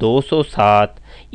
207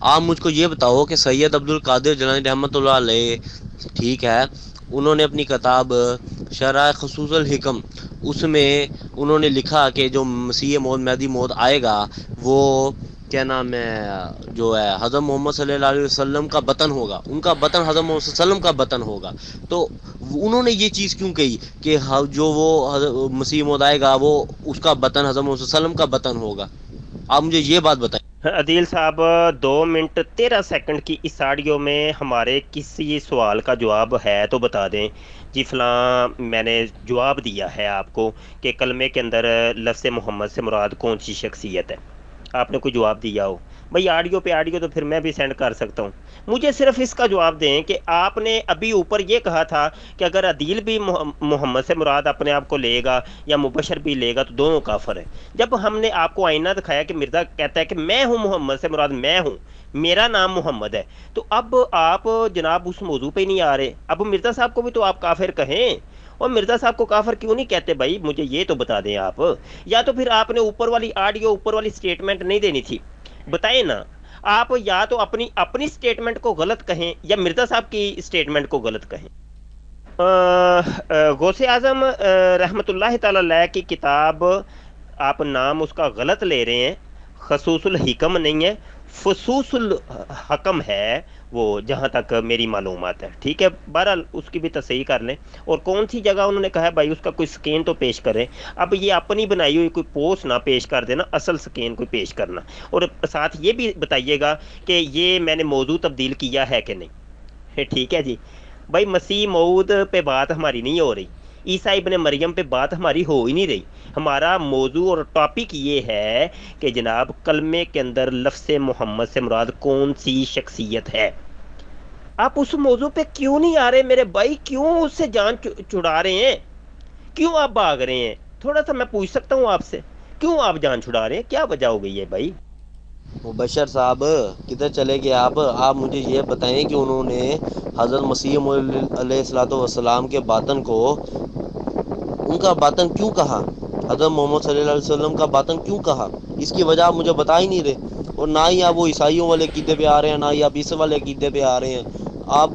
آپ مجھ کو یہ بتاؤ کہ سید عبد القادر جیلانی رحمۃ اللہ علیہ، ٹھیک ہے، انہوں نے اپنی کتاب شرح خصوص الحکم، اس میں انہوں نے لکھا کہ جو مسیح موعود مہدی موعود آئے گا وہ کیا نام ہے جو ہے حضرت محمد صلی اللہ علیہ وسلم کا بطن ہوگا، ان کا بطن حضرت محمد صلی اللہ علیہ وسلم کا بطن ہوگا۔ تو انہوں نے یہ چیز کیوں کہی کہ جو وہ مسیح موعود آئے گا وہ اس کا بطن حضرت محمد صلی اللہ علیہ وسلم کا بطن ہوگا؟ آپ مجھے یہ بات بتائیں۔ عدیل صاحب 2 منٹ 13 سیکنڈ کی اس آڈیو میں ہمارے کسی سوال کا جواب ہے تو بتا دیں جی فلاں میں نے جواب دیا ہے آپ کو کہ کلمے کے اندر لفظ محمد سے مراد کون سی شخصیت ہے، آپ نے کوئی جواب دیا ہو بھائی آڈیو پہ آڈیو تو پھر میں بھی سینڈ کر سکتا ہوں، مجھے صرف اس کا جواب دیں کہ آپ نے ابھی اوپر یہ کہا تھا کہ اگر عدیل بھی محمد سے مراد اپنے آپ کو لے گا یا مبشر بھی لے گا تو دونوں کافر ہیں۔ جب ہم نے آپ کو آئینہ دکھایا کہ مرزا کہتا ہے کہ میں ہوں محمد سے مراد میں ہوں، میرا نام محمد ہے، تو اب آپ جناب اس موضوع پہ نہیں آ رہے، اب مرزا صاحب کو بھی تو آپ کافر کہیں، اور مرزا صاحب کو کافر کیوں نہیں کہتے بھائی؟ مجھے یہ تو بتا دیں آپ، یا تو پھر آپ نے اوپر والی آڈیو اوپر والی سٹیٹمنٹ نہیں دینی تھی، بتائیں نا آپ، یا تو اپنی سٹیٹمنٹ کو غلط کہیں یا مرزا صاحب کی سٹیٹمنٹ کو غلط کہیں۔ غوث اعظم رحمۃ اللہ تعالی علیہ کی کتاب آپ نام اس کا غلط لے رہے ہیں، خصوص الحکم نہیں ہے، فصوص الحکم ہے وہ، جہاں تک میری معلومات ہے، ٹھیک ہے، بہرحال اس کی بھی تصحیح کر لیں۔ اور کون سی جگہ انہوں نے کہا ہے بھائی اس کا کوئی سکین تو پیش کریں، اب یہ اپنی بنائی ہوئی کوئی پوسٹ نہ پیش کر دینا، اصل سکین کوئی پیش کرنا، اور ساتھ یہ بھی بتائیے گا کہ یہ میں نے موضوع تبدیل کیا ہے کہ نہیں، ٹھیک ہے جی۔ بھائی مسیح موعود پہ بات ہماری نہیں ہو رہی، عیسیٰ ابن مریم پہ بات ہماری ہو ہی نہیں رہی، ہمارا موضوع اور ٹاپک یہ ہے کہ جناب کلمے کے اندر لفظ محمد سے مراد کون سی شخصیت ہے۔ آپ اس موضوع پہ کیوں نہیں آ رہے میرے بھائی؟ کیوں اس سے جان چھڑا رہے ہیں؟ کیوں آپ بھاگ رہے ہیں؟ تھوڑا سا میں پوچھ سکتا ہوں آپ سے، کیوں آپ جان چھڑا رہے ہیں؟ کیا وجہ ہو گئی ہے بھائی؟ مبشر صاحب کدھر چلے گئے آپ مجھے یہ بتائیں کہ انہوں نے حضرت مسیح موعود علیہ الصلوۃ والسلام کے باطن کو ان کا باطن کیوں کہا؟ حضرت محمد صلی اللہ علیہ وسلم کا باطن کیوں کہا؟ اس کی وجہ آپ مجھے بتا ہی نہیں رہے، اور نہ ہی آپ وہ عیسائیوں والے عقیدے پہ آ رہے ہیں، نہ ہی آپ اس والے عقیدے پہ آ رہے ہیں۔ آپ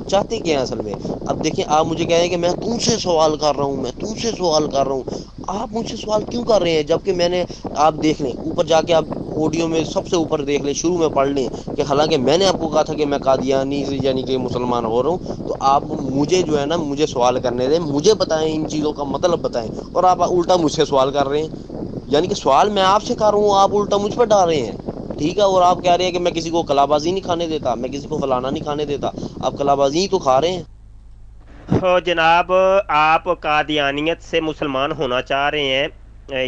چاہتے کیا ہیں اصل میں؟ اب دیکھیں، آپ مجھے کہہ رہے ہیں کہ میں تم سے سوال کر رہا ہوں، میں تم سے سوال کر رہا ہوں، آپ مجھ سے سوال کیوں کر رہے ہیں؟ جبکہ میں نے، آپ دیکھ لیں اوپر جا کے، آپ آڈیو میں سب سے اوپر دیکھ لیں، شروع میں پڑھ لیں کہ حالانکہ میں نے آپ کو کہا تھا کہ میں قادیانی یعنی کہ مسلمان ہو رہا ہوں، تو آپ مجھے جو ہے نا مجھے سوال کرنے دیں، مجھے بتائیں، ان چیزوں کا مطلب بتائیں، اور آپ الٹا مجھ سے سوال کر رہے ہیں، یعنی کہ سوال میں آپ سے کر رہا ہوں، آپ الٹا مجھ پہ ڈال رہے ہیں، ٹھیک ہے، اور آپ کہہ رہے ہیں کہ میں کسی کو کلا بازی نہیں کھانے دیتا، میں کسی کو فلانا نہیں کھانے دیتا، آپ کلا بازی ہی تو کھا رہے ہیں۔ جناب آپ قادیانیت سے مسلمان ہونا چاہ رہے ہیں،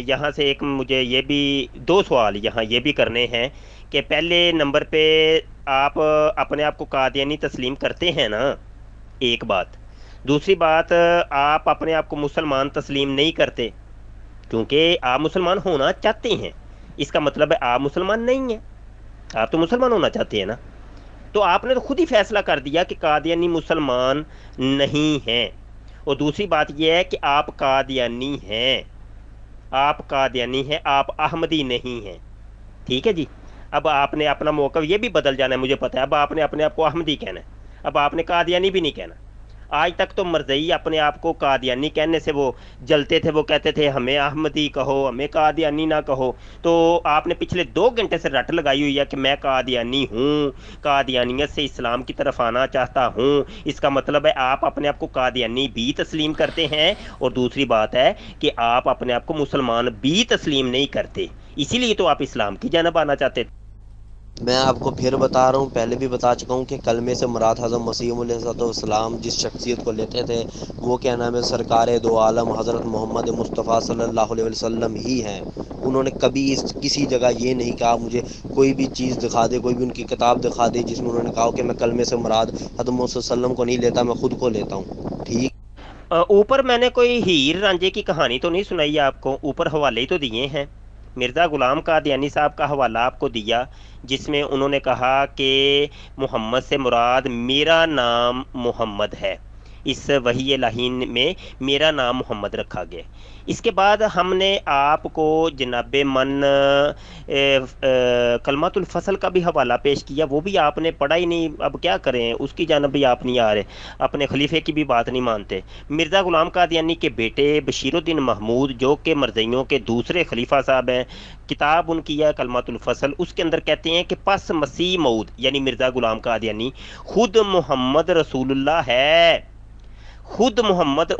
یہاں سے ایک مجھے یہ بھی 2 سوال یہاں یہ بھی کرنے ہیں کہ پہلے نمبر پہ آپ اپنے آپ کو قادیانی تسلیم کرتے ہیں نا، ایک بات، دوسری بات آپ اپنے آپ کو مسلمان تسلیم نہیں کرتے، کیونکہ آپ مسلمان ہونا چاہتے ہیں، اس کا مطلب ہے آپ مسلمان نہیں ہیں، آپ تو مسلمان ہونا چاہتے ہیں نا، تو آپ نے تو خود ہی فیصلہ کر دیا کہ قادیانی مسلمان نہیں ہیں، اور دوسری بات یہ ہے کہ آپ قادیانی ہیں، آپ قادیانی ہیں، آپ احمدی نہیں ہیں، ٹھیک ہے جی۔ اب آپ نے اپنا موقف یہ بھی بدل جانا ہے، مجھے پتہ ہے، اب آپ نے اپنے آپ کو احمدی کہنا ہے، اب آپ نے قادیانی بھی نہیں کہنا۔ آج تک تو مرزئی اپنے آپ کو قادیانی کہنے سے وہ جلتے تھے، وہ کہتے تھے ہمیں احمدی کہو، ہمیں قادیانی نہ کہو، تو آپ نے پچھلے 2 گھنٹے سے رٹ لگائی ہوئی ہے کہ میں قادیانی ہوں، قادیانیت سے اسلام کی طرف آنا چاہتا ہوں، اس کا مطلب ہے آپ اپنے آپ کو قادیانی بھی تسلیم کرتے ہیں، اور دوسری بات ہے کہ آپ اپنے آپ کو مسلمان بھی تسلیم نہیں کرتے، اسی لیے تو آپ اسلام کی جانب آنا چاہتے تھے۔ میں آپ کو پھر بتا رہا ہوں، پہلے بھی بتا چکا ہوں کہ کلمے سے مراد حضرت مسیح علیہ السلام جس شخصیت کو لیتے تھے وہ کیا نام ہے، سرکار دو عالم حضرت محمد مصطفیٰ صلی اللہ علیہ وسلم ہی ہیں۔ انہوں نے کبھی کسی جگہ یہ نہیں کہا، مجھے کوئی بھی چیز دکھا دے، کوئی بھی ان کی کتاب دکھا دے جس میں انہوں نے کہا کہ میں کلمے سے مراد حضرت محمد صلی اللہ علیہ وسلم کو نہیں لیتا، میں خود کو لیتا ہوں، ٹھیک۔ اوپر میں نے کوئی ہیر رانجھے کی کہانی تو نہیں سنائی آپ کو، اوپر حوالے ہی تو دیے ہیں، مرزا غلام قادیانی صاحب کا حوالہ آپ کو دیا جس میں انہوں نے کہا کہ محمد سے مراد میرا نام محمد ہے، اس وحی الہی میں میرا نام محمد رکھا گیا۔ اس کے بعد ہم نے آپ کو جناب من کلمات الفصل کا بھی حوالہ پیش کیا، وہ بھی آپ نے پڑھا ہی نہیں، اب کیا کریں، اس کی جانب بھی آپ نہیں آ رہے، اپنے خلیفے کی بھی بات نہیں مانتے۔ مرزا غلام قادیانی کے بیٹے بشیر الدین محمود جو کہ مرزائیوں کے دوسرے خلیفہ صاحب ہیں، کتاب ان کی ہے کلمات الفصل، اس کے اندر کہتے ہیں کہ پس مسیح موعود یعنی مرزا غلام قادیانی خود محمد رسول اللہ ہے، خود محمد،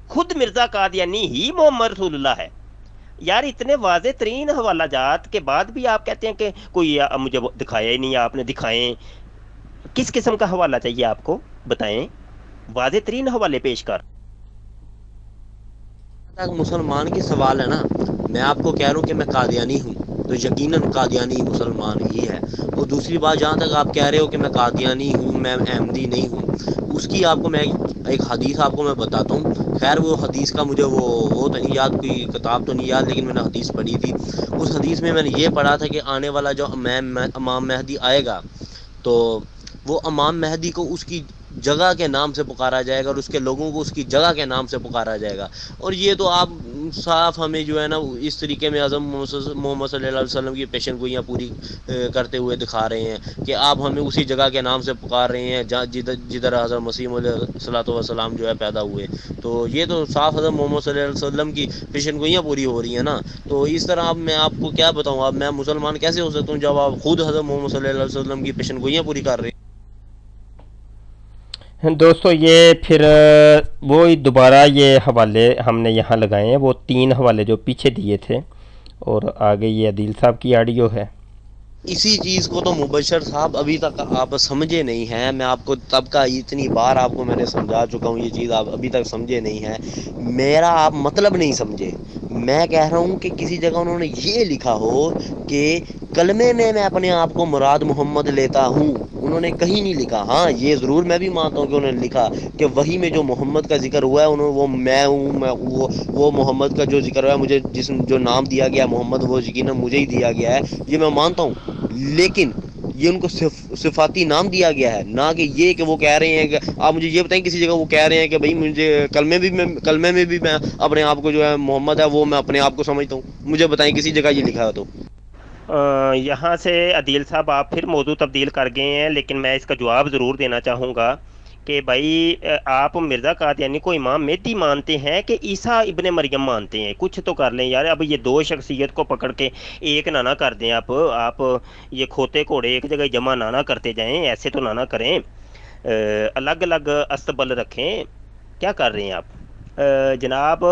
خود مرزا قادیانی ہی محمد رسول اللہ ہے۔ یار اتنے واضح ترین حوالہ جات کے بعد بھی آپ کہتے ہیں کہ کوئی مجھے دکھایا ہی نہیں، آپ نے دکھائیں۔ کس قسم کا حوالہ چاہیے آپ کو، بتائیں، واضح ترین حوالے پیش کر۔ مسلمان کی سوال ہے نا، میں آپ کو کہہ رہا ہوں کہ میں قادیانی ہوں تو یقیناً قادیانی مسلمان ہی ہے۔ اور دوسری بات، جہاں تک آپ کہہ رہے ہو کہ میں قادیانی ہوں، میں احمدی نہیں ہوں، اس کی آپ کو میں ایک حدیث آپ کو میں بتاتا ہوں۔ خیر وہ حدیث کا مجھے وہ تو نہیں یاد، کوئی کتاب تو نہیں یاد، لیکن میں نے حدیث پڑھی تھی۔ اس حدیث میں نے یہ پڑھا تھا کہ آنے والا جو امام مہدی آئے گا تو وہ امام مہدی کو اس کی جگہ کے نام سے پکارا جائے گا اور اس کے لوگوں کو اس کی جگہ کے نام سے پکارا جائے گا۔ اور یہ تو آپ صاف ہمیں جو ہے نا اس طریقے میں اعظم محمد صلی اللہ علیہ وسلم کی پیشن گوئیاں پوری کرتے ہوئے دکھا رہے ہیں کہ آپ ہمیں اسی جگہ کے نام سے پکار رہے ہیں جدھر حضرت مسیح علیہ الصلوۃ والسلام جو ہے پیدا ہوئے۔ تو یہ تو صاف حضرت محمد صلی اللہ علیہ وسلم کی پیشن گوئیاں پوری ہو رہی ہیں نا۔ تو اس طرح اب میں آپ کو کیا بتاؤں، اب میں مسلمان کیسے ہو سکتا ہوں جب آپ خود حضرت محمد صلی اللہ علیہ وسلم کی پیشن گوئیاں پوری کر رہے ہیں۔ دوستو یہ پھر وہی دوبارہ یہ حوالے ہم نے یہاں لگائے ہیں، وہ 3 حوالے جو پیچھے دیے تھے، اور آگے یہ عدیل صاحب کی آڈیو ہے۔ اسی چیز کو تو مبشر صاحب ابھی تک آپ سمجھے نہیں ہیں، میں آپ کو تب کا اتنی بار آپ کو میں نے سمجھا چکا ہوں، یہ چیز آپ ابھی تک سمجھے نہیں ہیں، میرا آپ مطلب نہیں سمجھے۔ میں کہہ رہا ہوں کہ کسی جگہ انہوں نے یہ لکھا ہو کہ کلمے میں اپنے آپ کو مراد محمد لیتا ہوں، انہوں نے کہیں نہیں لکھا۔ ہاں یہ ضرور میں بھی مانتا ہوں کہ انہوں نے لکھا کہ وہی میں جو محمد کا ذکر ہوا ہے وہ میں ہوں، وہ محمد کا جو ذکر ہوا ہے، مجھے جو نام دیا گیا محمد وہ یقیناً مجھے ہی دیا گیا ہے، یہ میں مانتا ہوں۔ لیکن یہ ان کو صفاتی نام دیا گیا ہے، نہ کہ یہ کہ وہ کہہ رہے ہیں کہ آپ مجھے یہ بتائیں کسی جگہ وہ کہہ رہے ہیں کہ بھائی مجھے کلمے میں بھی میں اپنے آپ کو جو ہے محمد ہے وہ میں اپنے آپ کو سمجھتا ہوں، مجھے بتائیں کسی جگہ یہ لکھا ہے تو۔ یہاں سے عدیل صاحب آپ پھر موضوع تبدیل کر گئے ہیں، لیکن میں اس کا جواب ضرور دینا چاہوں گا کہ بھائی آپ مرزا قادیانی کو امام مہدی مانتے ہیں کہ عیسیٰ ابن مریم مانتے ہیں؟ کچھ تو کر لیں یار، اب یہ 2 شخصیت کو پکڑ کے ایک نہ کر دیں، آپ یہ کھوتے گھوڑے ایک جگہ جمع نہ کرتے جائیں، ایسے تو نہ کریں، الگ الگ استبل رکھیں، کیا کر رہے ہیں آپ؟ جناب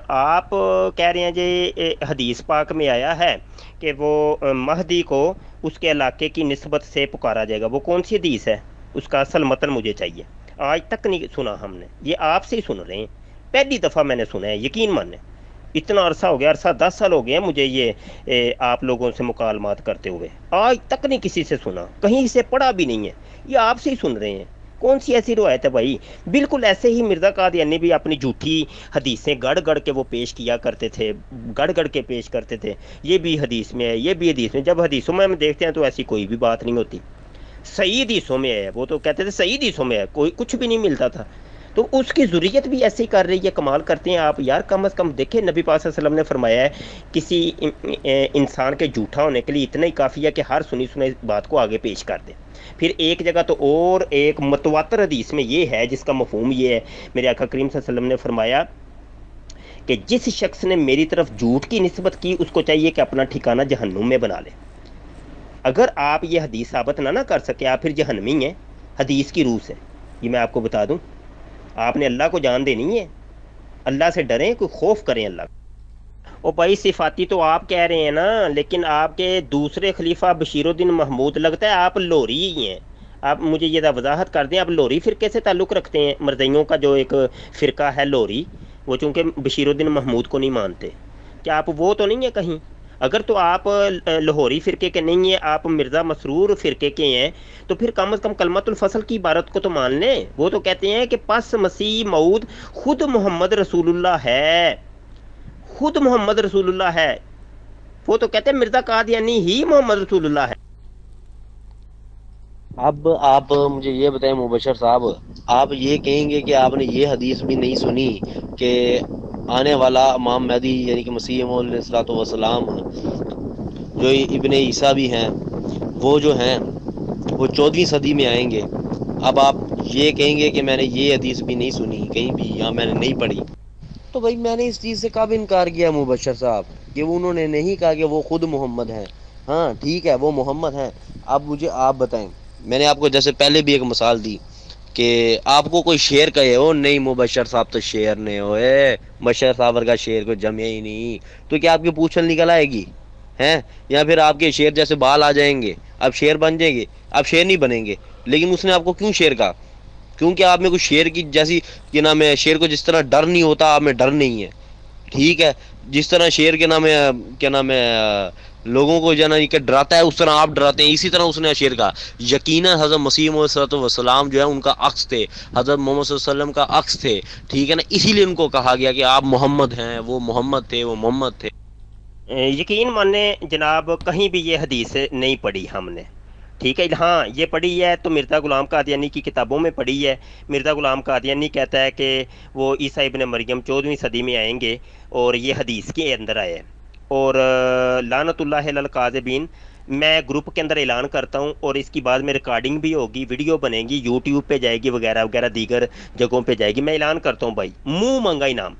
آپ کہہ رہے ہیں جی حدیث پاک میں آیا ہے کہ وہ مہدی کو اس کے علاقے کی نسبت سے پکارا جائے گا، وہ کون سی حدیث ہے؟ اس کا اصل متن مجھے چاہیے، آج تک نہیں سنا ہم نے، یہ آپ سے ہی سن رہے ہیں، پہلی دفعہ میں نے سنا ہے، یقین مانے، اتنا عرصہ ہو گیا، 10 سال ہو گئے ہیں مجھے یہ آپ لوگوں سے مکالمات کرتے ہوئے، آج تک نہیں کسی سے سنا، کہیں سے پڑھا بھی نہیں ہے، یہ آپ سے ہی سن رہے ہیں، کون سی ایسی روایت ہے بھائی؟ بالکل ایسے ہی مرزا قادیانی بھی اپنی جھوٹی حدیثیں گڑھ گڑھ کے وہ پیش کیا کرتے تھے، گڑھ گڑھ کے پیش کرتے تھے، یہ بھی حدیث میں ہے، یہ بھی حدیث میں، جب حدیثوں میں ہم دیکھتے ہیں تو ایسی کوئی بھی بات نہیں ہوتی، صحیح حدیثوں میں ہے، وہ تو کہتے تھے صحیح حدیثوں میں ہے، کوئی کچھ بھی نہیں ملتا تھا، تو اس کی ضروریت بھی ایسے ہی کر رہی ہے، کمال کرتے ہیں آپ یار، کم از کم دیکھیں نبی پاک صلی اللہ علیہ وسلم نے فرمایا ہے کسی انسان کے جھوٹا ہونے کے لیے اتنا ہی کافی ہے کہ ہر سنی سنی بات کو آگے پیش کر دیں۔ پھر ایک جگہ تو اور ایک متواتر حدیث میں یہ ہے جس کا مفہوم یہ ہے، میرے آقا کریم صلی اللہ علیہ وسلم نے فرمایا کہ جس شخص نے میری طرف جھوٹ کی نسبت کی اس کو چاہیے کہ اپنا ٹھکانہ جہنم میں بنا لے۔ اگر آپ یہ حدیث ثابت نہ کر سکے آپ پھر جہنمی ہیں حدیث کی روح سے، یہ میں آپ کو بتا دوں، آپ نے اللہ کو جان دینی ہے، اللہ سے ڈریں، کوئی خوف کریں اللہ کو۔ او بھائی صفاتی تو آپ کہہ رہے ہیں نا، لیکن آپ کے دوسرے خلیفہ بشیر الدین محمود لگتا ہے آپ لوری ہی ہیں، آپ مجھے یہ وضاحت کر دیں آپ لوری فرقے سے تعلق رکھتے ہیں؟ مرزائیوں کا جو ایک فرقہ ہے لوری، وہ چونکہ بشیر الدین محمود کو نہیں مانتے، کیا آپ وہ تو نہیں ہیں کہیں؟ اگر تو آپ لاہوری فرقے کے نہیں ہیں، آپ مرزا مسرور فرقے کے ہیں، تو پھر کم از کم کلمت الفصل کی عبارت کو تو مان لیں، وہ تو کہتے ہیں کہ پس مسیح موعود خود محمد رسول اللہ ہے، خود محمد رسول اللہ ہے، وہ تو کہتے ہیں مرزا قادیانی ہی محمد رسول اللہ ہے۔ اب آپ مجھے یہ بتائیں مبشر صاحب، آپ یہ کہیں گے کہ آپ نے یہ حدیث بھی نہیں سنی کہ آنے والا امام مہدی یعنی کہ مسیح علیہ الصلوۃ والسلام جو ابن عیسیٰ بھی ہیں، وہ جو ہیں وہ 14ویں صدی میں آئیں گے؟ اب آپ یہ کہیں گے کہ میں نے یہ حدیث بھی نہیں سنی کہیں بھی یا میں نے نہیں پڑھی، تو بھائی میں نے اس چیز سے کب انکار کیا مبشر صاحب کہ انہوں نے نہیں کہا کہ وہ خود محمد ہیں؟ ہاں ٹھیک ہے وہ محمد ہیں، اب مجھے آپ بتائیں، میں نے آپ کو جیسے پہلے بھی ایک مثال دی کہ آپ کو کوئی شعر کہے ہو نہیں مبشر صاحب تو شعر نہیں ہوئے، مبشر صاحب کا شعر کو جمے ہی نہیں، تو کیا آپ کی پوچھل نکل آئے گی ہیں؟ یا پھر آپ کے شعر جیسے بال آ جائیں گے اب شعر بن جائیں گے؟ آپ شعر نہیں بنیں گے، لیکن اس نے آپ کو کیوں شعر کہا؟ کیونکہ آپ میں کچھ شعر کی جیسی کہ نام ہے، شعر کو جس طرح ڈر نہیں ہوتا آپ میں ڈر نہیں ہے، ٹھیک ہے؟ جس طرح شعر کے نام ہے کیا نام ہے لوگوں کو جو ہے کہ ڈراتا ہے، اس طرح آپ ڈراتے ہیں، اسی طرح اس نے شعر کہا یقیناً حضرت مسیح علیہ السلام جو ہے ان کا عکس تھے، حضرت محمد صلی اللہ علیہ وسلم کا عکس تھے، ٹھیک ہے نا؟ اسی لیے ان کو کہا گیا کہ آپ محمد ہیں، وہ محمد تھے، وہ محمد تھے۔ یقین مانیں جناب کہیں بھی یہ حدیث نہیں پڑھی ہم نے، ٹھیک ہے؟ ہاں یہ پڑھی ہے تو مرزا غلام قادیانی کی کتابوں میں پڑھی ہے۔ مرزا غلام قادیانی کہتا ہے کہ وہ عیسیٰ ابن مریم 14ویں صدی میں آئیں گے، اور یہ حدیث کے اندر آئے ہیں۔ اور لعنت اللہ علی الکاذبین میں گروپ کے اندر اعلان کرتا ہوں، اور اس کی بعد میں ریکارڈنگ بھی ہوگی، ویڈیو بنے گی، یوٹیوب پہ جائے گی وغیرہ وغیرہ دیگر جگہوں پہ جائے گی۔ میں اعلان کرتا ہوں بھائی، منہ منگا انعام،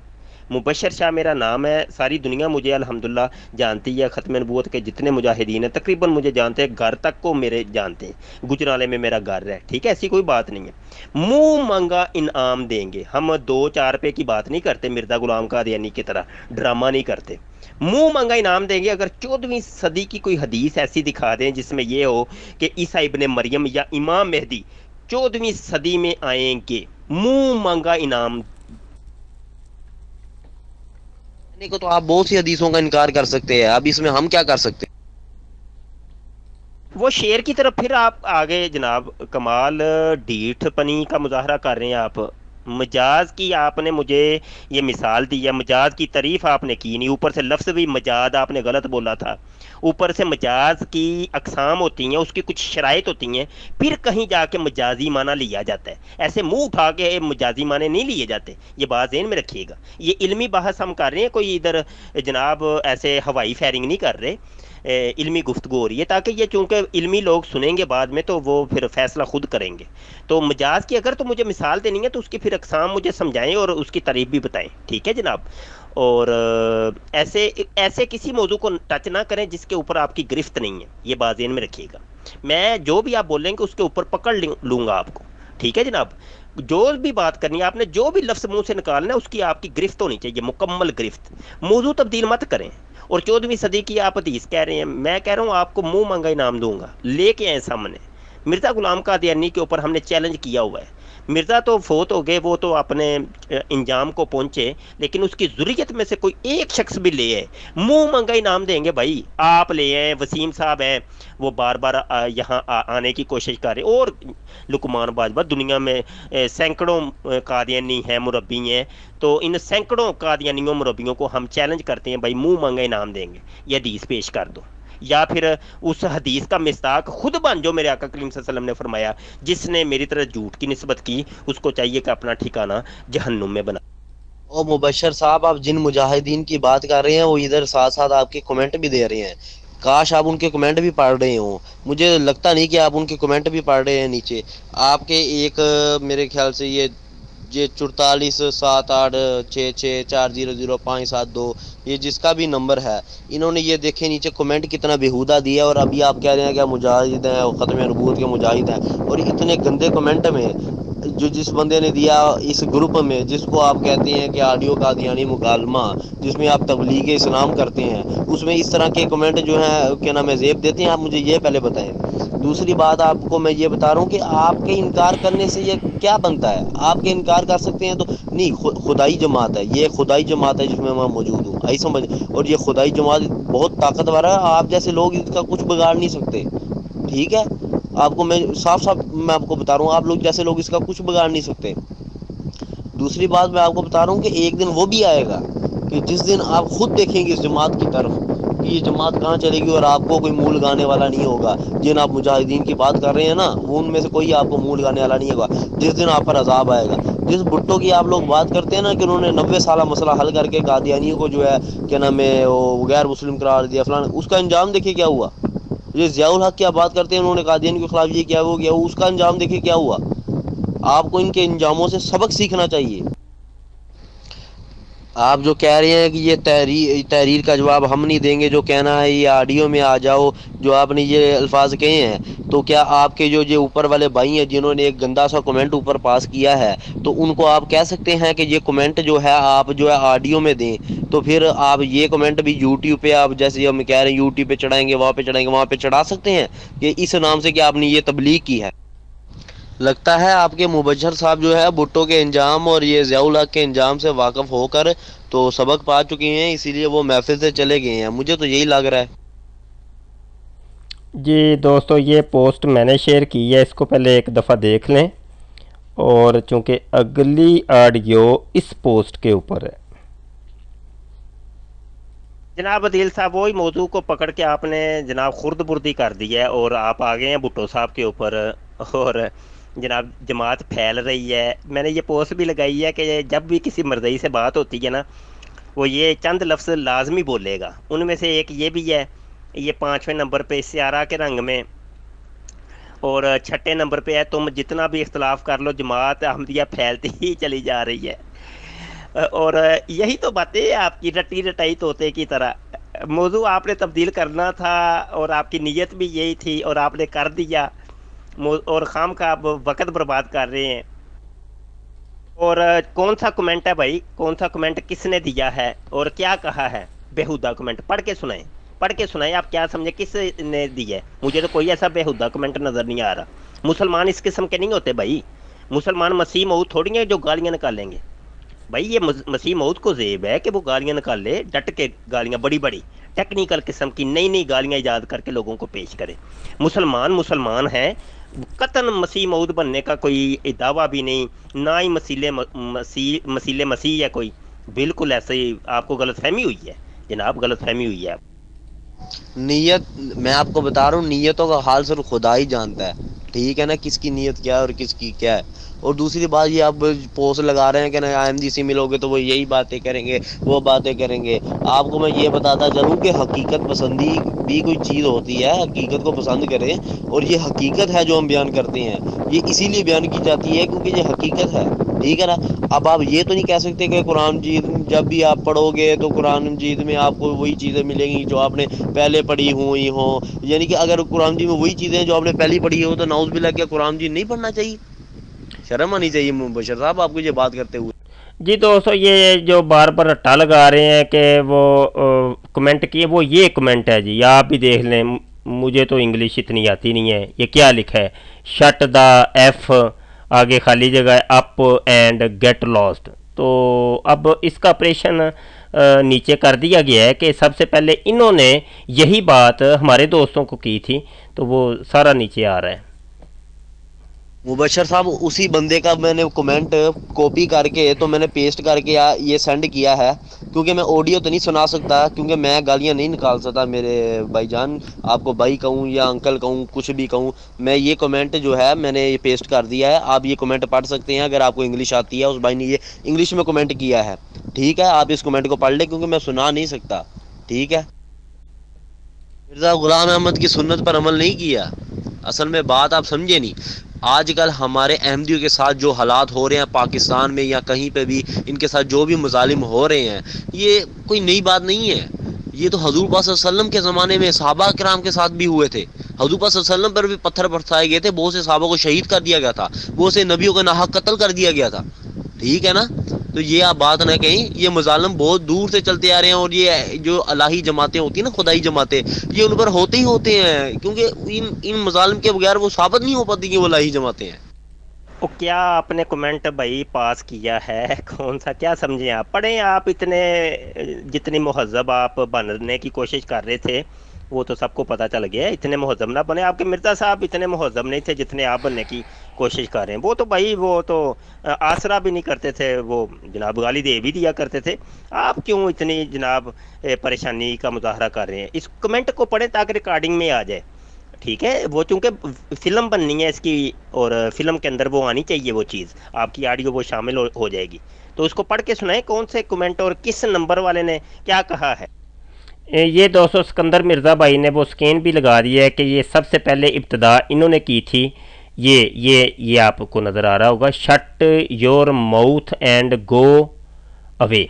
مبشر شاہ میرا نام ہے، ساری دنیا مجھے الحمدللہ جانتی ہے، ختم نبوت کے جتنے مجاہدین ہیں تقریباً مجھے جانتے ہیں، گھر تک کو میرے جانتے ہیں، گجرالے میں میرا گھر ہے، ٹھیک ہے؟ ایسی کوئی بات نہیں ہے، منہ مانگا انعام دیں گے ہم، 2-4 روپے کی بات نہیں کرتے مرزا غلام قادیانی کی طرح، ڈرامہ نہیں کرتے، منہ مانگا انعام دیں گے اگر 14ویں صدی کی کوئی حدیث ایسی دکھا دیں جس میں یہ ہو کہ عیسیٰ ابن مریم یا امام مہدی 14ویں صدی میں آئیں گے، منہ مانگا انعام۔ کو تو آپ بہت سی حدیثوں کا انکار کر سکتے ہیں، اب اس میں ہم کیا کر سکتے ہیں؟ وہ شعر کی طرف پھر آپ آگے جناب کمال ڈیٹھ پنی کا مظاہرہ کر رہے ہیں آپ، مجاز کی آپ نے مجھے یہ مثال دی ہے، مجاز کی تعریف آپ نے کی نہیں، اوپر سے لفظ بھی مجاز آپ نے غلط بولا تھا، اوپر سے مجاز کی اقسام ہوتی ہیں، اس کی کچھ شرائط ہوتی ہیں، پھر کہیں جا کے مجازی معنی لیا جاتا ہے، ایسے منہ اٹھا کے مجازی معنی نہیں لیے جاتے، یہ بات ذہن میں رکھیے گا، یہ علمی بحث ہم کر رہے ہیں، کوئی ادھر جناب ایسے ہوائی فائرنگ نہیں کر رہے، علمی گفتگو ہو رہی ہے، تاکہ یہ چونکہ علمی لوگ سنیں گے بعد میں تو وہ پھر فیصلہ خود کریں گے۔ تو مجاز کی اگر تو مجھے مثال دینی ہے تو اس کی پھر اقسام مجھے سمجھائیں اور اس کی تعریف بھی بتائیں، ٹھیک ہے جناب؟ اور ایسے ایسے کسی موضوع کو ٹچ نہ کریں جس کے اوپر آپ کی گرفت نہیں ہے، یہ بات ذہن میں رکھیے گا، میں جو بھی آپ بولیں گے اس کے اوپر پکڑ لوں گا آپ کو، ٹھیک ہے جناب؟ جو بھی بات کرنی ہے آپ نے، جو بھی لفظ منہ سے نکالنا ہے اس کی آپ کی گرفت ہونی چاہیے، مکمل گرفت، موضوع تبدیل مت کریں۔ اور 14ویں صدی کی آپ حدیث کہہ رہے ہیں، میں کہہ رہا ہوں آپ کو منہ مانگا انعام دوں گا، لے کے آئیں سامنے، مرزا غلام قادیانی کے اوپر ہم نے چیلنج کیا ہوا ہے، مرزا تو فوت ہو گئے، وہ تو اپنے انجام کو پہنچے، لیکن اس کی ذریت میں سے کوئی ایک شخص بھی لے آئے، منہ مانگا انعام دیں گے بھائی، آپ لے آئیں، وسیم صاحب ہیں وہ بار بار یہاں آنے کی کوشش کر رہے، اور لقمان باجوہ دنیا میں سینکڑوں قادیانی ہیں، مربی ہیں، تو ان سینکڑوں قادیانیوں مربیوں کو ہم چیلنج کرتے ہیں بھائی منہ مانگا انعام دیں گے، یہ حدیث پیش کر دو، یا پھر اس حدیث کا مصداق خود بن جو، میرے آقا کریم صلی اللہ علیہ وسلم نے فرمایا جس نے میری طرح جھوٹ کی نسبت کی اس کو چاہیے کہ اپنا ٹھکانہ جہنم میں بنا۔ اور مبشر صاحب آپ جن مجاہدین کی بات کر رہے ہیں وہ ادھر ساتھ ساتھ آپ کے کمنٹ بھی دے رہے ہیں، کاش آپ ان کے کمنٹ بھی پڑھ رہے ہوں، مجھے لگتا نہیں کہ آپ ان کے کمنٹ بھی پڑھ رہے ہیں نیچے۔ آپ کے ایک میرے خیال سے یہ 447866400572 یہ جس کا بھی نمبر ہے، انہوں نے یہ دیکھے نیچے کمنٹ کتنا بےہودہ دیا، اور ابھی آپ کہہ رہے ہیں کہ مجاہد ہیں اور ختم نبوت کے مجاہد ہیں، اور اتنے گندے کمنٹ میں جو جس بندے نے دیا اس گروپ میں جس کو آپ کہتے ہیں کہ آڈیو قادیانی مکالمہ، جس میں آپ تبلیغ اسلام کرتے ہیں، اس میں اس طرح کے کمنٹ جو ہیں کیا نام ہے زیب دیتے ہیں؟ آپ مجھے یہ پہلے بتائیں۔ دوسری بات آپ کو میں یہ بتا رہا ہوں کہ آپ کے انکار کرنے سے یہ کیا بنتا ہے؟ آپ کے انکار کر سکتے ہیں تو نہیں، خدائی جماعت ہے، یہ خدائی جماعت ہے جس میں میں موجود ہوں، آئی سمجھ؟ اور یہ خدائی جماعت بہت طاقتور ہے، آپ جیسے لوگ اس کا کچھ بگاڑ نہیں سکتے، ٹھیک ہے؟ آپ کو میں صاف صاف میں آپ کو بتا رہا ہوں، آپ لوگ جیسے لوگ اس کا کچھ بگاڑ نہیں سکتے۔ دوسری بات میں آپ کو بتا رہا ہوں کہ ایک دن وہ بھی آئے گا کہ جس دن آپ خود دیکھیں گے اس جماعت کی طرف کہ یہ جماعت کہاں چلے گی اور آپ کو کوئی منہ لگانے والا نہیں ہوگا. جن آپ مجاہدین کی بات کر رہے ہیں نا, ان میں سے کوئی آپ کو منہ لگانے والا نہیں ہوگا جس دن آپ پر عذاب آئے گا. جس بھٹو کی آپ لوگ بات کرتے ہیں نا کہ انہوں نے 90 سالہ مسئلہ حل کر کے قادیانیوں کو جو ہے کیا نام ہے وہ غیر مسلم قرار دیا فلاں, اس کا انجام دیکھیے کیا ہوا. یہ ضیاء الحق کی آپ بات کرتے ہیں, انہوں نے قادیانی کے خلاف یہ کیا وہ کیا, اس کا انجام دیکھیے کیا ہوا. آپ کو ان کے انجاموں سے سبق سیکھنا چاہیے. آپ جو کہہ رہے ہیں کہ یہ تحریر کا جواب ہم نہیں دیں گے, جو کہنا ہے یہ آڈیو میں آ جاؤ, جو آپ نے یہ الفاظ کہے ہیں, تو کیا آپ کے جو اوپر والے بھائی ہیں جنہوں نے ایک گندا سا کمنٹ اوپر پاس کیا ہے, تو ان کو آپ کہہ سکتے ہیں کہ یہ کمنٹ جو ہے آپ جو ہے آڈیو میں دیں. تو پھر آپ یہ کمنٹ بھی یوٹیوب پہ آپ جیسے ہم کہہ رہے ہیں یوٹیوب پہ چڑھائیں گے, وہاں پہ چڑھائیں گے, وہاں پہ چڑھا سکتے ہیں کہ اس نام سے کہ آپ نے یہ تبلیغ کی ہے. لگتا ہے آپ کے مبشر صاحب جو ہے بھٹو کے انجام اور یہ ضیاء الحق کے انجام سے واقف ہو کر تو سبق پا چکے ہیں, اسی لیے وہ محفل سے چلے گئے ہیں. مجھے تو یہی لگ رہا ہے. جی دوستو, یہ پوسٹ میں نے شیئر کی ہے, اس کو پہلے ایک دفعہ دیکھ لیں, اور چونکہ اگلی آڈیو اس پوسٹ کے اوپر ہے. جناب عدیل صاحب, وہی موضوع کو پکڑ کے آپ نے جناب خرد بردی کر دی ہے, اور آپ آ گئے ہیں بھٹو صاحب کے اوپر, اور جناب جماعت پھیل رہی ہے. میں نے یہ پوسٹ بھی لگائی ہے کہ جب بھی کسی مرزئی سے بات ہوتی ہے نا, وہ یہ چند لفظ لازمی بولے گا. ان میں سے ایک یہ بھی ہے, یہ 5ویں نمبر پہ سیارہ کے رنگ میں, اور 6 نمبر پہ ہے تم جتنا بھی اختلاف کر لو جماعت احمدیہ پھیلتی ہی چلی جا رہی ہے. اور یہی تو باتیں آپ کی رٹی رٹائی طوطے کی طرح. موضوع آپ نے تبدیل کرنا تھا اور آپ کی نیت بھی یہی تھی, اور آپ نے کر دیا, اور خام کا آپ وقت برباد کر رہے ہیں. اور کون سا کمنٹ ہے بھائی, کون سا کمنٹ کس نے دیا ہے اور کیا کہا ہے؟ بےہودہ کمنٹ پڑھ کے سنائیں, پڑھ کے سنائیں, آپ کیا سمجھے کس نے دی ہے؟ مجھے تو کوئی ایسا بےہودہ کمنٹ نظر نہیں آ رہا. مسلمان اس قسم کے نہیں ہوتے بھائی. مسلمان مسیح موعود تھوڑی ہیں جو گالیاں نکالیں گے. بھائی یہ مسیح موعود کو زیب ہے کہ وہ گالیاں نکال لے, ڈٹ کے گالیاں, بڑی بڑی ٹیکنیکل قسم کی نئی نئی گالیاں ایجاد کر کے لوگوں کو پیش کرے. مسلمان ہیں, قطن مسیح موعود بننے کا کوئی دعویٰ بھی نہیں, نہ ہی مسیل مسیح ہے کوئی. بالکل ایسے ہی آپ کو غلط فہمی ہوئی ہے جناب, غلط فہمی ہوئی ہے. نیت میں آپ کو بتا رہا ہوں, نیتوں کا حال صرف خدا ہی جانتا ہے. ٹھیک ہے نا, کس کی نیت کیا ہے اور کس کی کیا ہے. اور دوسری بات یہ آپ پوسٹ لگا رہے ہیں کہ نا آئی ایم جی سی ملو گے تو وہ یہی باتیں کریں گے, وہ باتیں کریں گے. آپ کو میں یہ بتاتا چلوں کہ حقیقت پسندی بھی کوئی چیز ہوتی ہے, حقیقت کو پسند کریں, اور یہ حقیقت ہے جو ہم بیان کرتے ہیں, یہ اسی لیے بیان کی جاتی ہے کیونکہ یہ حقیقت ہے. ٹھیک ہے نا. اب آپ یہ تو نہیں کہہ سکتے کہ قرآن مجید جب بھی آپ پڑھو گے تو قرآن مجید میں آپ کو وہی چیزیں ملیں گی جو آپ نے پہلے پڑھی ہوں. یعنی کہ اگر قرآن مجید میں وہی چیزیں جو آپ نے پہلی پڑھی ہو تو نعوذ باللہ کیا قرآن مجید نہیں پڑھنا چاہیے؟ شرم آنی چاہیے مبشر صاحب آپ کو یہ بات کرتے ہوئے. جی دوستو, یہ جو بار بار رٹا لگا رہے ہیں کہ وہ کمنٹ کیے, وہ یہ کمنٹ ہے جی, آپ بھی دیکھ لیں. مجھے تو انگلش اتنی آتی نہیں ہے. یہ کیا لکھا ہے؟ شٹ دا ایف, آگے خالی جگہ ہے, اپ اینڈ گیٹ لاسٹ. تو اب اس کا آپریشن نیچے کر دیا گیا ہے کہ سب سے پہلے انہوں نے یہی بات ہمارے دوستوں کو کی تھی, تو وہ سارا نیچے آ رہا ہے. مبشر صاحب اسی بندے کا میں نے کمنٹ کاپی کر کے تو میں نے پیسٹ کر کے یہ سینڈ کیا ہے, کیونکہ میں آڈیو تو نہیں سنا سکتا, کیونکہ میں گالیاں نہیں نکال سکتا میرے بھائی جان. آپ کو بھائی کہوں یا انکل کہوں, کچھ بھی کہوں, میں یہ کمنٹ جو ہے میں نے یہ پیسٹ کر دیا ہے. آپ یہ کمنٹ پڑھ سکتے ہیں اگر آپ کو انگلش آتی ہے. اس بھائی نے یہ انگلش میں کمنٹ کیا ہے. ٹھیک ہے, آپ اس کمنٹ کو پڑھ لیں کیونکہ میں سنا نہیں سکتا. ٹھیک ہے. مرزا غلام احمد کی سنت پر عمل نہیں کیا. اصل میں بات آپ سمجھے نہیں. آج کل ہمارے احمدیوں کے ساتھ جو حالات ہو رہے ہیں پاکستان میں یا کہیں پہ بھی, ان کے ساتھ جو بھی مظالم ہو رہے ہیں, یہ کوئی نئی بات نہیں ہے. یہ تو حضور پاک صلی اللہ علیہ وسلم کے زمانے میں صحابہ کرام کے ساتھ بھی ہوئے تھے. حضور پاک صلی اللہ علیہ وسلم پر بھی پتھر برسائے گئے تھے, بہت سے صحابہ کو شہید کر دیا گیا تھا, بہت سے نبیوں کا ناحق قتل کر دیا گیا تھا. ٹھیک ہے نا. تو یہ آپ بات نہ کہیں, یہ مظالم بہت دور سے چلتے آ رہے ہیں, اور یہ جو الہی جماعتیں ہوتی ہیں نا, خدائی جماعتیں, یہ ان پر ہوتے ہی ہوتے ہیں, کیونکہ ان مظالم کے بغیر وہ ثابت نہیں ہو پاتی کہ وہ الہی جماعتیں ہیں. وہ کیا آپ نے کمنٹ بھائی پاس کیا ہے, کون سا, کیا سمجھیں آپ؟ پڑھیں آپ, اتنے جتنی مہذب آپ بننے کی کوشش کر رہے تھے وہ تو سب کو پتہ چل گیا ہے، اتنے مہذب نہ بنے، آپ کے مرزا صاحب اتنے مہذب نہیں تھے جتنے آپ بننے کی کوشش کر رہے ہیں۔ وہ تو بھائی وہ تو آسرا بھی نہیں کرتے تھے، وہ جناب گالی دے بھی دیا کرتے تھے۔ آپ کیوں اتنی جناب پریشانی کا مظاہرہ کر رہے ہیں؟ اس کمنٹ کو پڑھیں تاکہ ریکارڈنگ میں آ جائے، ٹھیک ہے؟ وہ چونکہ فلم بننی ہے اس کی، اور فلم کے اندر وہ آنی چاہیے، وہ چیز آپ کی آڈیو وہ شامل ہو جائے گی، تو اس کو پڑھ کے سنائیں کون سے کمنٹ اور کس نمبر والے نے کیا کہا ہے۔ یہ دوستو سکندر مرزا بھائی نے وہ سکین بھی لگا دیا ہے کہ یہ سب سے پہلے ابتدا انہوں نے کی تھی، یہ آپ کو نظر آ رہا ہوگا، shut your mouth and go away.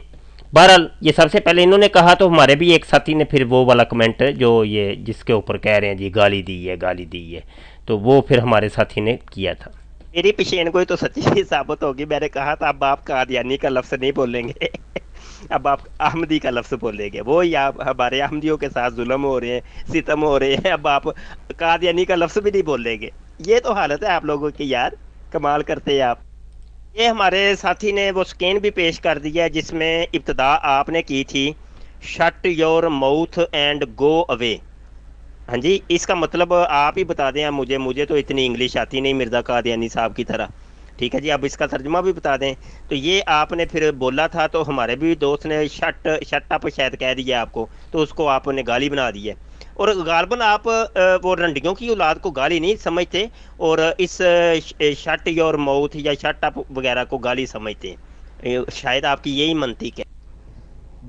بہرحال یہ سب سے پہلے انہوں نے کہا، تو ہمارے بھی ایک ساتھی نے پھر وہ والا کمنٹ جو یہ جس کے اوپر کہہ رہے ہیں جی گالی دی ہے گالی دی ہے، تو وہ پھر ہمارے ساتھی نے کیا تھا۔ میری پیشین گوئی تو سچی ثابت ہوگی، میں نے کہا تھا اب آپ قادیانی کا لفظ نہیں بولیں گے اب آپ احمدی کا لفظ بولیں گے، وہ یا ہمارے احمدیوں کے ساتھ ظلم ہو رہے ہیں، ستم ہو رہے ہیں، اب آپ قادیانی کا لفظ بھی نہیں بولیں گے۔ یہ تو حالت ہے آپ لوگوں کی یار، کمال کرتے ہیں آپ۔ یہ ہمارے ساتھی نے وہ سکین بھی پیش کر دیا ہے جس میں ابتدا آپ نے کی تھی shut your mouth and go away. ہاں جی، اس کا مطلب آپ ہی بتا دیں، مجھے تو اتنی انگلش آتی نہیں مرزا قادیانی صاحب کی طرح، ٹھیک ہے جی؟ اب اس کا ترجمہ بھی بتا دیں۔ تو یہ آپ نے پھر بولا تھا، تو ہمارے بھی دوست نے شٹ اپ شاید کہہ دیا آپ کو، تو اس کو آپ نے گالی بنا دی ہے، اور غالباً آپ وہ رنڈیوں کی اولاد کو گالی نہیں سمجھتے، اور اس شٹ یور ماؤتھ یا شٹ اپ وغیرہ کو گالی سمجھتے ہیں، شاید آپ کی یہی منطق ہے۔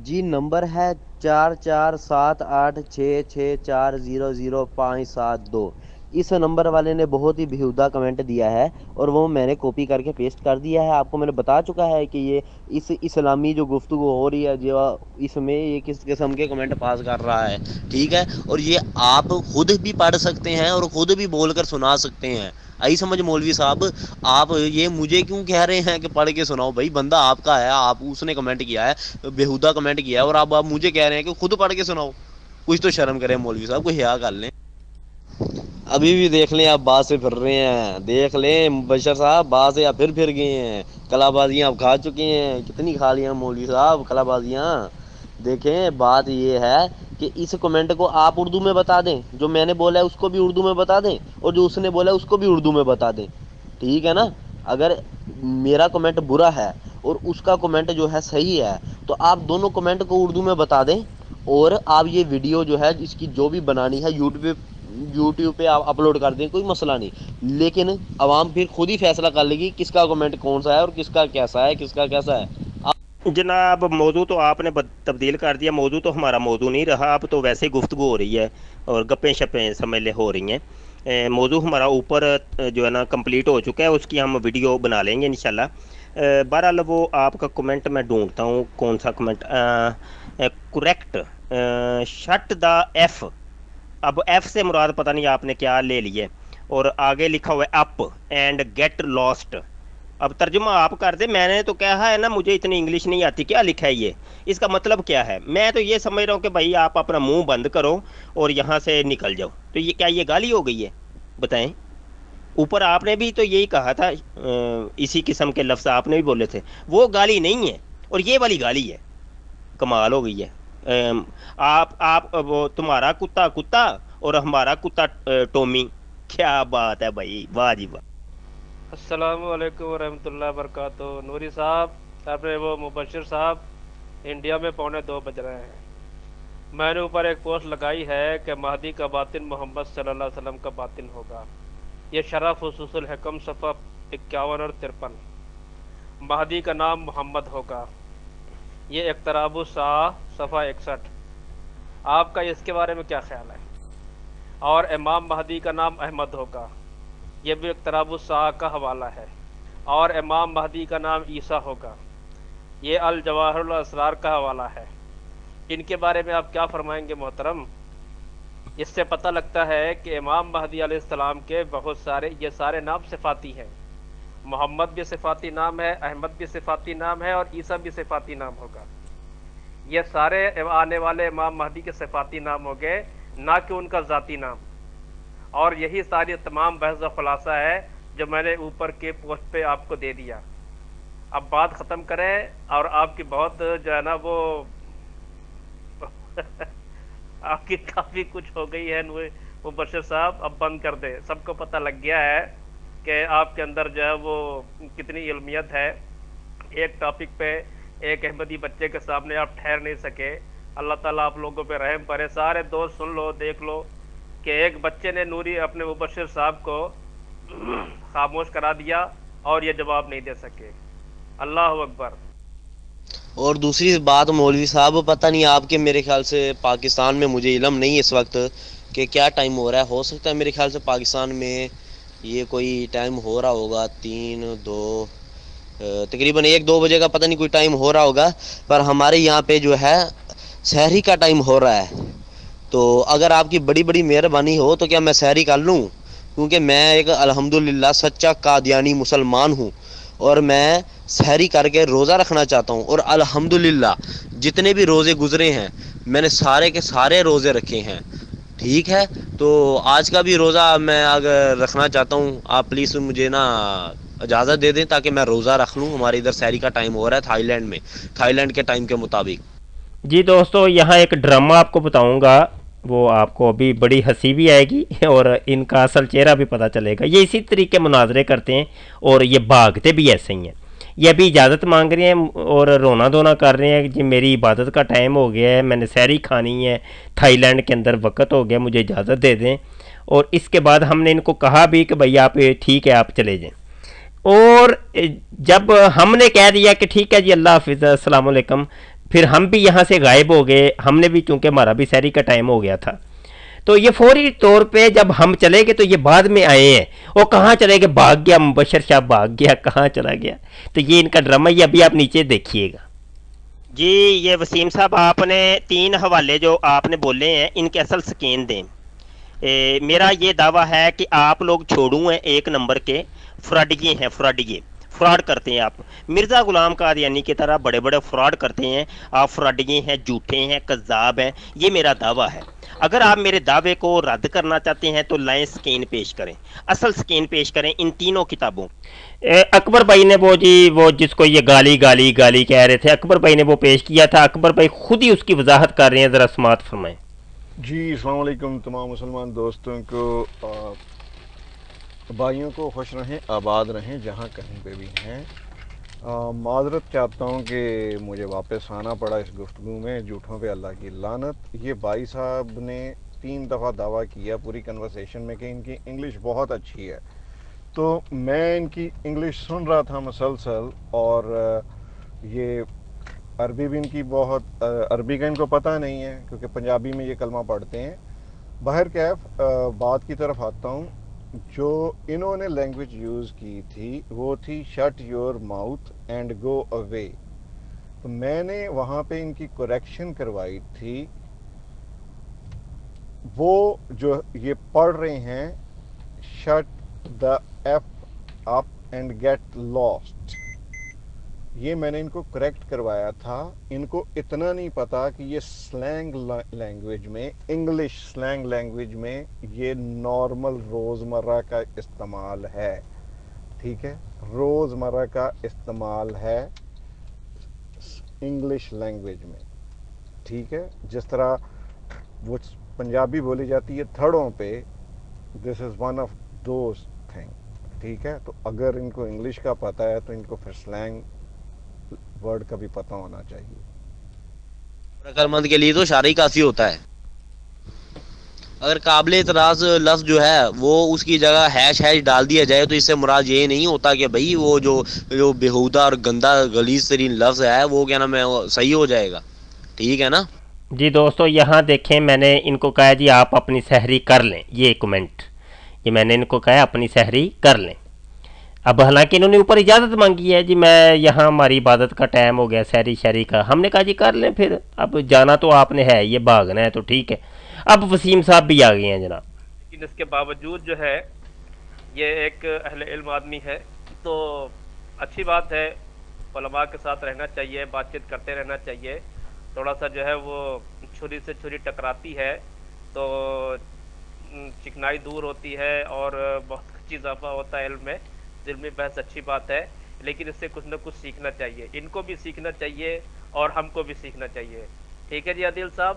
جی نمبر ہے 447866400572۔ اس نمبر والے نے بہت ہی بےہودہ کمنٹ دیا ہے، اور وہ میں نے کاپی کر کے پیسٹ کر دیا ہے۔ آپ کو میں نے بتا چکا ہے کہ یہ اس اسلامی جو گفتگو ہو رہی ہے جو اس میں یہ کس قسم کے کمنٹ پاس کر رہا ہے، ٹھیک ہے؟ اور یہ آپ خود بھی پڑھ سکتے ہیں اور خود بھی بول کر سنا سکتے ہیں۔ آئی سمجھ مولوی صاحب؟ آپ یہ مجھے کیوں کہہ رہے ہیں کہ پڑھ کے سناؤ؟ بھائی بندہ آپ کا ہے، آپ اس نے کمنٹ کیا ہے، بےہودہ کمنٹ کیا ہے، اور آپ مجھے کہہ رہے ہیں کہ خود پڑھ کے سناؤ؟ کچھ تو شرم کریں مولوی صاحب، کو حیا کر لیں۔ ابھی بھی دیکھ لیں آپ بات سے پھر رہے ہیں، دیکھ لیں بشر صاحب بات سے آپ پھر گئے ہیں، کلا بازیاں آپ کھا چکے ہیں، کتنی کھا لی ہیں مولوی صاحب کلا بازیاں؟ دیکھیں بات یہ ہے کہ اس کمنٹ کو آپ اردو میں بتا دیں، جو میں نے بولا ہے اس کو بھی اردو میں بتا دیں، اور جو اس نے بولا ہے اس کو بھی اردو میں بتا دیں، ٹھیک ہے نا؟ اگر میرا کمنٹ برا ہے اور اس کا کمنٹ جو ہے صحیح ہے، تو آپ دونوں کمنٹ کو اردو میں بتا دیں، اور آپ یہ ویڈیو جو ہے اس کی جو بھی بنانی ہے یوٹیوب پہ آپ اپلوڈ کر دیں، کوئی مسئلہ نہیں، لیکن عوام پھر خود ہی فیصلہ کر لے گی کس کا کمنٹ کون سا ہے اور کس کا کیسا ہے، کس کا کیسا ہے۔ جناب موضوع تو آپ نے تبدیل کر دیا، موضوع تو ہمارا موضوع نہیں رہا، اب تو ویسے ہی گفتگو ہو رہی ہے اور گپیں شپیں سمجھ لے ہو رہی ہیں۔ موضوع ہمارا اوپر جو ہے نا کمپلیٹ ہو چکا ہے، اس کی ہم ویڈیو بنا لیں گے انشاءاللہ۔ بہرحال وہ آپ کا کمنٹ میں ڈھونڈتا ہوں کون سا comment correct, shut the F, اب ایف سے مراد پتہ نہیں آپ نے کیا لے لی ہے، اور آگے لکھا ہوا ہے اپ اینڈ گیٹ لاسٹ۔ اب ترجمہ آپ کر دیں، میں نے تو کہا ہے نا مجھے اتنی انگلش نہیں آتی، کیا لکھا ہے یہ، اس کا مطلب کیا ہے؟ میں تو یہ سمجھ رہا ہوں کہ بھائی آپ اپنا منہ بند کرو اور یہاں سے نکل جاؤ، تو یہ کیا یہ گالی ہو گئی ہے؟ بتائیں۔ اوپر آپ نے بھی تو یہی کہا تھا، اسی قسم کے لفظ آپ نے بھی بولے تھے، وہ گالی نہیں ہے، اور یہ والی گالی ہے، کمال ہو گئی ہے۔ آپ وہ تمہارا کتا کتا اور ہمارا کتا ٹومی، کیا بات ہے بھائی، واہ جی واہ۔ السلام علیکم ورحمۃ اللہ وبرکاتہ۔ نوری صاحب، اپنے وہ مبشر صاحب، انڈیا میں 1:45 بج رہے ہیں۔ میں نے اوپر ایک پوسٹ لگائی ہے کہ مہدی کا باطن محمد صلی اللہ علیہ وسلم کا باطن ہوگا۔ یہ شرح خصوص الحکم صفحہ 51 اور 53۔ مہدی کا نام محمد ہوگا۔ یہ اقتراب الساعہ صفحہ 61۔ آپ کا اس کے بارے میں کیا خیال ہے؟ اور امام مہدی کا نام احمد ہوگا، یہ بھی اقتراب الساعہ کا حوالہ ہے، اور امام مہدی کا نام عیسیٰ ہوگا، یہ الجواہر الاسرار کا حوالہ ہے۔ ان کے بارے میں آپ کیا فرمائیں گے محترم؟ اس سے پتہ لگتا ہے کہ امام مہدی علیہ السلام کے بہت سارے یہ سارے نام صفاتی ہیں، محمد بھی صفاتی نام ہے، احمد بھی صفاتی نام ہے، اور عیسیٰ بھی صفاتی نام ہوگا۔ یہ سارے آنے والے امام مہدی کے صفاتی نام ہو گئے، نہ کہ ان کا ذاتی نام۔ اور یہی ساری تمام بحث کا خلاصہ ہے جو میں نے اوپر کے پوسٹ پہ آپ کو دے دیا۔ اب بات ختم کریں، اور آپ کی بہت جو ہے نا وہ آپ کی کافی کچھ ہو گئی ہے مبشر صاحب، اب بند کر دیں، سب کو پتہ لگ گیا ہے کہ آپ کے اندر جو ہے وہ کتنی علمیت ہے۔ ایک ٹاپک پہ ایک احمدی بچے کے سامنے آپ ٹھہر نہیں سکے۔ اللہ تعالیٰ آپ لوگوں پہ رحم کرے، سارے دوست سن لو، دیکھ لو کہ ایک بچے نے نوری اپنے مبشر صاحب کو خاموش کرا دیا اور یہ جواب نہیں دے سکے۔ اللہ اکبر۔ اور دوسری بات مولوی صاحب، پتہ نہیں آپ کے، میرے خیال سے پاکستان میں، مجھے علم نہیں اس وقت کہ کیا ٹائم ہو رہا ہے، ہو سکتا ہے میرے خیال سے پاکستان میں یہ کوئی ٹائم ہو رہا ہوگا 3-2 تقریباً 1-2 بجے کا، پتہ نہیں کوئی ٹائم ہو رہا ہوگا، پر ہمارے یہاں پہ جو ہے سحری کا ٹائم ہو رہا ہے۔ تو اگر آپ کی بڑی بڑی مہربانی ہو تو کیا میں سحری کر لوں؟ کیونکہ میں ایک الحمدللہ سچا قادیانی مسلمان ہوں، اور میں سحری کر کے روزہ رکھنا چاہتا ہوں، اور الحمدللہ جتنے بھی روزے گزرے ہیں میں نے سارے کے سارے روزے رکھے ہیں۔ ٹھیک ہے، تو آج کا بھی روزہ میں اگر رکھنا چاہتا ہوں، آپ پلیز مجھے نا اجازت دے دیں تاکہ میں روزہ رکھ لوں۔ ہمارے ادھر سحری کا ٹائم ہو رہا ہے تھائی لینڈ میں، تھائی لینڈ کے ٹائم کے مطابق۔ جی دوستو، یہاں ایک ڈرامہ آپ کو بتاؤں گا، وہ آپ کو ابھی بڑی ہنسی بھی آئے گی اور ان کا اصل چہرہ بھی پتہ چلے گا۔ یہ اسی طریقے مناظرے کرتے ہیں اور یہ بھاگتے بھی ایسے ہی ہیں۔ یہ ابھی اجازت مانگ رہے ہیں اور رونا دھونا کر رہے ہیں کہ جی میری عبادت کا ٹائم ہو گیا ہے، میں نے سحری کھانی ہے، تھائی لینڈ کے اندر وقت ہو گیا، مجھے اجازت دے دیں۔ اور اس کے بعد ہم نے ان کو کہا بھی کہ بھئی آپ ٹھیک ہے آپ چلے جائیں، اور جب ہم نے کہہ دیا کہ ٹھیک ہے جی اللہ حافظ السلام علیکم، پھر ہم بھی یہاں سے غائب ہو گئے۔ ہم نے بھی، چونکہ ہمارا بھی سحری کا ٹائم ہو گیا تھا، تو یہ فوری طور پہ جب ہم چلے گئے تو یہ بعد میں آئے ہیں، وہ کہاں چلے گئے، بھاگ گیا مبشر شاہ، بھاگ گیا، کہاں چلا گیا۔ تو یہ ان کا ڈرامہ، یہ ابھی آپ نیچے دیکھیے گا۔ جی یہ وسیم صاحب، آپ نے 3 حوالے جو آپ نے بولے ہیں ان کے اصل سکین دیں۔ میرا یہ دعویٰ ہے کہ آپ لوگ چھوڑوں ہیں 1 نمبر کے فراڈیے ہیں، فراڈ کرتے ہیں آپ، مرزا غلام قادیانی کی طرح بڑے بڑے فراڈ کرتے ہیں آپ، فراڈیے ہیں، جھوٹے ہیں، کذاب ہیں، یہ میرا دعویٰ ہے۔ اگر آپ میرے دعوے کو رد کرنا چاہتے ہیں تو لائیں سکین پیش کریں، اصل سکین پیش کریں ان تینوں کتابوں۔ اکبر بھائی نے وہ جس کو یہ گالی کہہ رہے تھے، اکبر بھائی نے وہ پیش کیا تھا، اکبر بھائی خود ہی اس کی وضاحت کر رہے ہیں، ذرا سماعت فرمائیں۔ جی السلام علیکم تمام مسلمان دوستوں کو، بھائیوں کو، خوش رہیں، آباد رہیں جہاں کہیں پہ بھی ہیں۔ معذرت چاہتا ہوں کہ مجھے واپس آنا پڑا اس گفتگو میں، جھوٹوں پہ اللہ کی لعنت۔ یہ بھائی صاحب نے 3 دفعہ دعویٰ کیا پوری کنورسیشن میں کہ ان کی انگلش بہت اچھی ہے، تو میں ان کی انگلش سن رہا تھا مسلسل، اور یہ عربی بھی ان کی بہت، عربی کا ان کو پتہ نہیں ہے کیونکہ پنجابی میں یہ کلمہ پڑھتے ہیں۔ بہرکیف بات کی طرف آتا ہوں، جو انہوں نے لینگویج یوز کی تھی وہ تھی shut your mouth and go away, تو میں نے وہاں پہ ان کی کریکشن کروائی تھی۔ وہ جو یہ پڑھ رہے ہیں shut the F up and get lost, یہ میں نے ان کو کریکٹ کروایا تھا۔ ان کو اتنا نہیں پتا کہ یہ سلینگ لینگویج میں، انگلش سلینگ لینگویج میں یہ نارمل روزمرہ کا استعمال ہے، ٹھیک ہے، روزمرہ کا استعمال ہے انگلش لینگویج میں، ٹھیک ہے۔ جس طرح وہ پنجابی بولی جاتی ہے تھڑوں پہ، this is one of those thing, ٹھیک ہے۔ تو اگر ان کو انگلش کا پتہ ہے تو ان کو پھر سلینگ ورڈ کا بھی پتہ ہونا چاہیے۔ عقل مند کے لیے تو شرعی کافی ہوتا ہے۔ اگر قابل اعتراض لفظ جو ہے وہ اس کی جگہ ہیش ڈال دیا جائے تو اس سے مراد یہ نہیں ہوتا کہ بھئی وہ جو بےہودہ اور گندا غلیظ ترین لفظ ہے وہ کیا نام ہے صحیح ہو جائے گا، ٹھیک ہے نا۔ جی دوستو یہاں دیکھیں، میں نے ان کو کہا جی آپ اپنی سحری کر لیں، یہ کمنٹ، یہ میں نے ان کو کہا اپنی سحری کر لیں۔ اب حالانکہ انہوں نے اوپر اجازت مانگی ہے، جی میں یہاں ہماری عبادت کا ٹائم ہو گیا سحری شہری کا، ہم نے کہا جی کر لیں، پھر اب جانا تو آپ نے ہے، یہ بھاگنا ہے تو ٹھیک ہے۔ اب وسیم صاحب بھی آ گئے ہیں جناب۔ لیکن اس کے باوجود جو ہے یہ ایک اہل علم آدمی ہے، تو اچھی بات ہے، علماء کے ساتھ رہنا چاہیے، بات چیت کرتے رہنا چاہیے۔ تھوڑا سا جو ہے وہ چھری سے چھری ٹکراتی ہے تو چکنائی دور ہوتی ہے اور بہت کچھ اضافہ ہوتا ہے علم میں۔ علمی بحث اچھی بات ہے، لیکن اس سے کچھ نہ کچھ سیکھنا چاہیے، ان کو بھی سیکھنا چاہیے اور ہم کو بھی سیکھنا چاہیے، ٹھیک ہے جی عادل صاحب۔